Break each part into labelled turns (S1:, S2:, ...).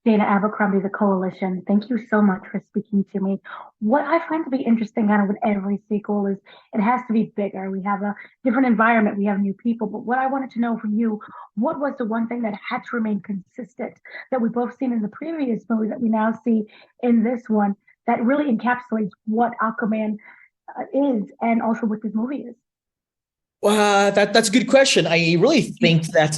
S1: Dana Abercrombie, The Koalition. Thank you so much for speaking to me. What I find to be interesting kind of with every sequel is it has to be bigger. We have a different environment, we have new people. But what I wanted to know from you, what was the one thing that had to remain consistent that we both seen in the previous movie that we now see in this one that really encapsulates what Aquaman is and also what this movie is?
S2: That's a good question. I really think that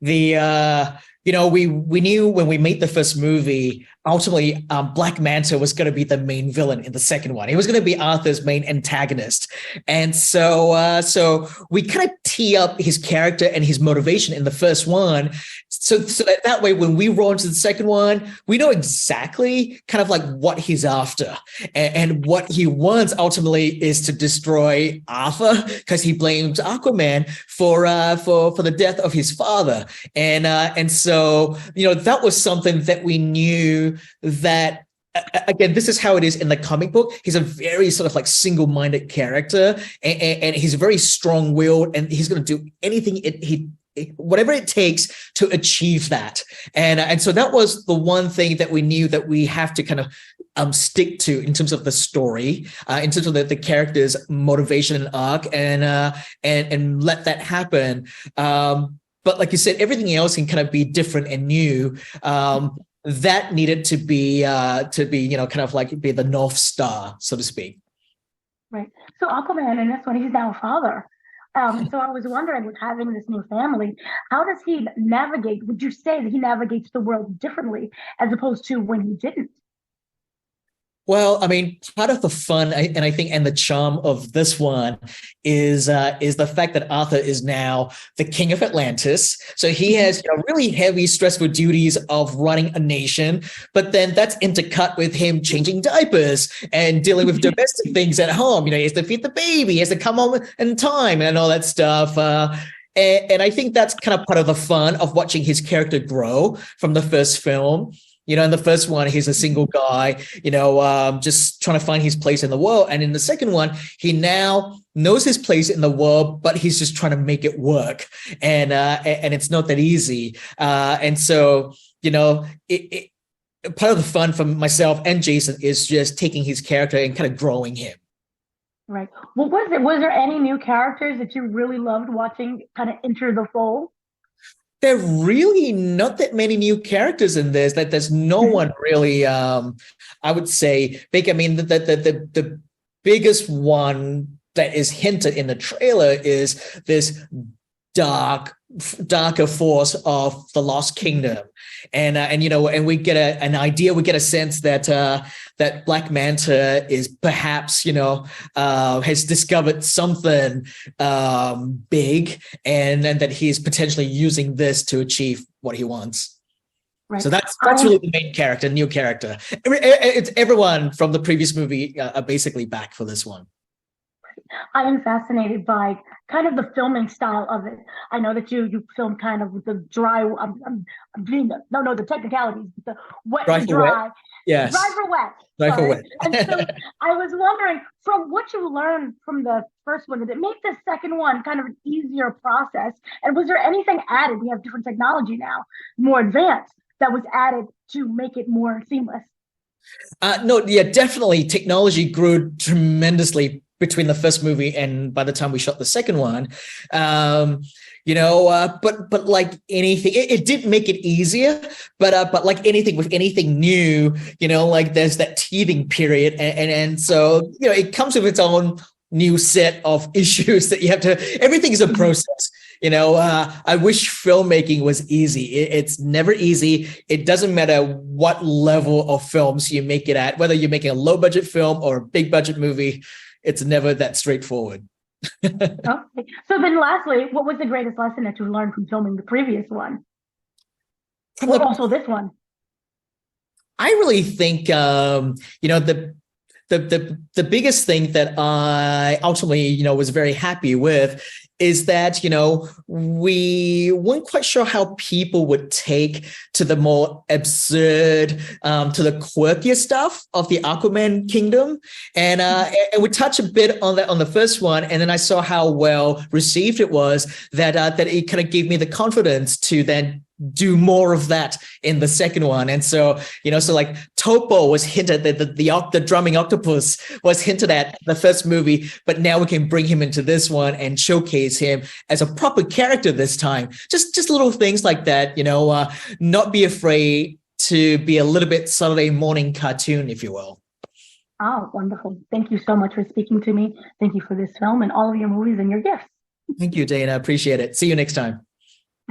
S2: the we knew when we made the first movie, ultimately Black Manta was going to be the main villain in the second one. He was going to be Arthur's main antagonist, and so we kind of tee up his character and his motivation in the first one, so that way when we roll into the second one, we know exactly kind of like what he's after, and what he wants ultimately is to destroy Arthur because he blames Aquaman for the death of his father, and so that was something that we knew that. Again, this is how it is in the comic book. He's a very sort of like single-minded character, and he's very strong-willed, and he's going to do anything whatever it takes to achieve that. And so that was the one thing that we knew that we have to kind of stick to in terms of the story, in terms of the character's motivation and arc, and let that happen. But like you said, everything else can kind of be different and new. That needed to be kind of like be the North Star, so to speak.
S1: Right. So Aquaman in this one, he's now a father. So I was wondering, with having this new family, how does he navigate? Would you say that he navigates the world differently as opposed to when he didn't?
S2: Well, I mean, part of the fun and the charm of this one is the fact that Arthur is now the king of Atlantis. So he has really heavy, stressful duties of running a nation, but then that's intercut with him changing diapers and dealing with domestic things at home. He has to feed the baby, he has to come home in time and all that stuff. And I think that's kind of part of the fun of watching his character grow from the first film. In the first one, he's a single guy, just trying to find his place in the world. And in the second one, he now knows his place in the world, but he's just trying to make it work. And it's not that easy. And so, part of the fun for myself and Jason is just taking his character and kind of growing him.
S1: Right. What was it? Was there any new characters that you really loved watching kind of enter the fold?
S2: There are really not that many new characters in this. That there's no one really, I would say, big. I mean, the biggest one that is hinted in the trailer is this darker force of the Lost Kingdom, and we get an idea, we get a sense that that Black Manta is perhaps has discovered something big, and that he's potentially using this to achieve what he wants. Right. So that's really the main character, new character. It's everyone from the previous movie are basically back for this one.
S1: I am fascinated by kind of the filming style of it. I know that you film kind of with the dry. I'm doing the technicalities, but the wet
S2: dry
S1: and dry.
S2: Wet. Yes.
S1: Dry for wet.
S2: Dry for wet.
S1: And so I was wondering, from what you learned from the first one, did it make the second one kind of an easier process? And was there anything added? We have different technology now, more advanced, that was added to make it more seamless.
S2: No, yeah, definitely. Technology grew tremendously between the first movie and by the time we shot the second one. But like anything, it did make it easier. But like anything with anything new, like there's that teething period, and so it comes with its own new set of issues that you have to. Everything is a process. I wish filmmaking was easy. It's never easy. It doesn't matter what level of films you make it at, whether you're making a low budget film or a big budget movie. It's never that straightforward.
S1: Okay. So then lastly, what was the greatest lesson that you learned from filming the previous one? Or also this one?
S2: I really think, the biggest thing that I ultimately, was very happy with is that, we weren't quite sure how people would take to the more absurd, to the quirkier stuff of the Aquaman kingdom. And we touch a bit on that on the first one. And then I saw how well received it was, that it kind of gave me the confidence to then do more of that in the second one. And so, so like Topo was hinted that the drumming octopus was hinted at the first movie, but now we can bring him into this one and showcase him as a proper character this time. Just little things like that, not be afraid to be a little bit Saturday morning cartoon, if you will.
S1: Oh, wonderful. Thank you so much for speaking to me. Thank you for this film and all of your movies and your gifts.
S2: Thank you, Dana. Appreciate it. See you next time.